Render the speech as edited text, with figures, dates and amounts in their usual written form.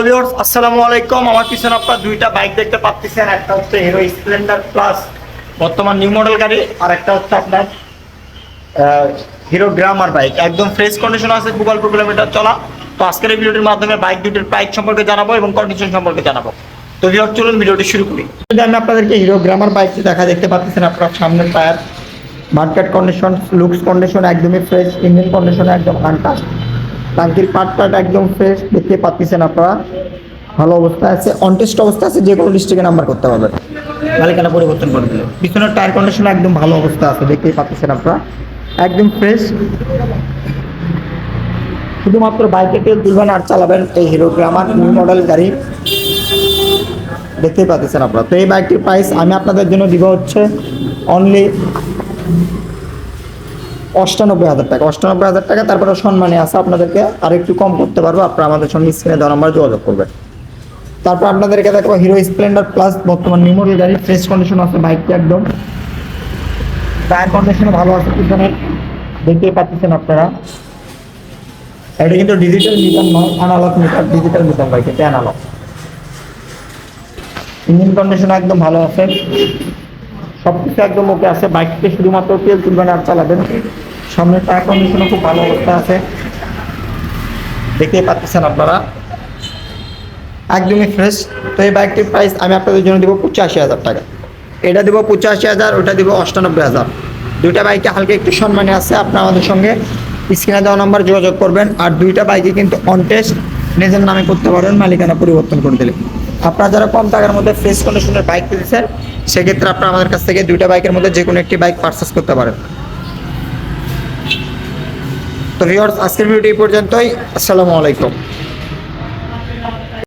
Viewers, আসসালামু আলাইকুম। আমার পিছনে আপনারা দুইটা বাইক দেখতে পাচ্ছেন। একটা হচ্ছে হিরো স্প্লেন্ডার প্লাস বর্তমান নিউ মডেল গাড়ি, আর একটা হচ্ছে আপনার হিরো গ্রামার বাইক। একদম ফ্রেশ কন্ডিশন আছে, 12 কিলোমিটার চলা। তো আজকের এই ভিডিওটির মাধ্যমে বাইক দুটির প্রাইস সম্পর্কে জানাবো এবং কন্ডিশন সম্পর্কে জানাবো। তো ভিউয়ার্স, চলুন ভিডিওটি শুরু করি। আমি আপনাদেরকে হিরো গ্রামার বাইকটি দেখতে পাচ্ছেন। আপনার সামনের tyre market condition, looks condition একদমই ফ্রেশ, ইঞ্জিন কন্ডিশন একদম আনটাস্ট, টাঙ্কির পার্ট একদম ফ্রেশ দেখতে পাচ্ছেন আপনারা। ভালো অবস্থা আছে, অনটেস্ট অবস্থা আছে, যে কোনো ডিস্ট্রিক্টে নাম্বার করতে পারবেন, মালিকানা পরিবর্তন করে দিলে। পিছনের টায়ার কন্ডিশন একদম ভালো অবস্থা আছে, দেখতেই পাচ্ছেন আপনারা, একদম ফ্রেশ। শুধুমাত্র বাইকে তেল তুলবেন আর চালাবেন এই হিরো গ্রামার নিউ মডেল গাড়ি, দেখতেই পাচ্ছেন আপনারা। তো এই বাইকটির প্রাইস আমি আপনাদের জন্য দিব হচ্ছে অনলি 98,000 টাকা। 98,000 টাকা। তারপরে সম্মানে আছে, আপনাদেরকে আর একটু কম করতে পারবো। আপনারা আমাদের সঙ্গে স্ক্রিনে দেওয়া নাম্বার যোগাযোগ করবেন। তারপর আপনাদেরকে দেখবো হিরো স্প্লেন্ডার প্লাস বর্তমান নিউ মডেল গাড়ি, ফ্রেশ কন্ডিশন আছে বাইকটি একদম, টায়ার কন্ডিশন ভালো আছে পিছনে, দেখতেই পাচ্ছেন আপনারা। এটা কিন্তু ডিজিটাল মিটার নয়, analog meter, digital meter bike, এটা অ্যানালগ। ইঞ্জিন কন্ডিশন একদম ভালো আছে, সবকিছু একদম ওকে আছে। বাইককে শুধুমাত্র তেল তুলবেন আর চালাবেন। সামনের টায়ার কন্ডিশনও খুব ভালো অবস্থা আছে, দেখতেই পাচ্ছেন আপনারা, একদমই ফ্রেশ। তো এই বাইকটির প্রাইস আমি আপনাদের জন্য দেবো 85,000 টাকা। এটা দেবো 85,000, ওটা দেবো 98,000। দুইটা বাইকে হালকা একটু সম্মানে আছে। আপনারা আমাদের সঙ্গে স্ক্রিনে দেওয়া নাম্বার যোগাযোগ করবেন। আর দুইটা বাইকে কিন্তু অনটেস্ট নিজের নামে করতে পারবেন, মালিকানা পরিবর্তন করে দিলে। আপনারা যারা কম টাকার মধ্যে ফ্রেশ কন্ডিশনের বাইক পেয়েছেন, সেক্ষেত্রে আপনারা আমাদের কাছ থেকে দুইটা বাইকের মধ্যে যে কোনো একটি বাইক পারচেস করতে পারেন। তো ভিউয়ার্স, আজকের ভিডিওটি এই পর্যন্তই। আসসালামু আলাইকুম।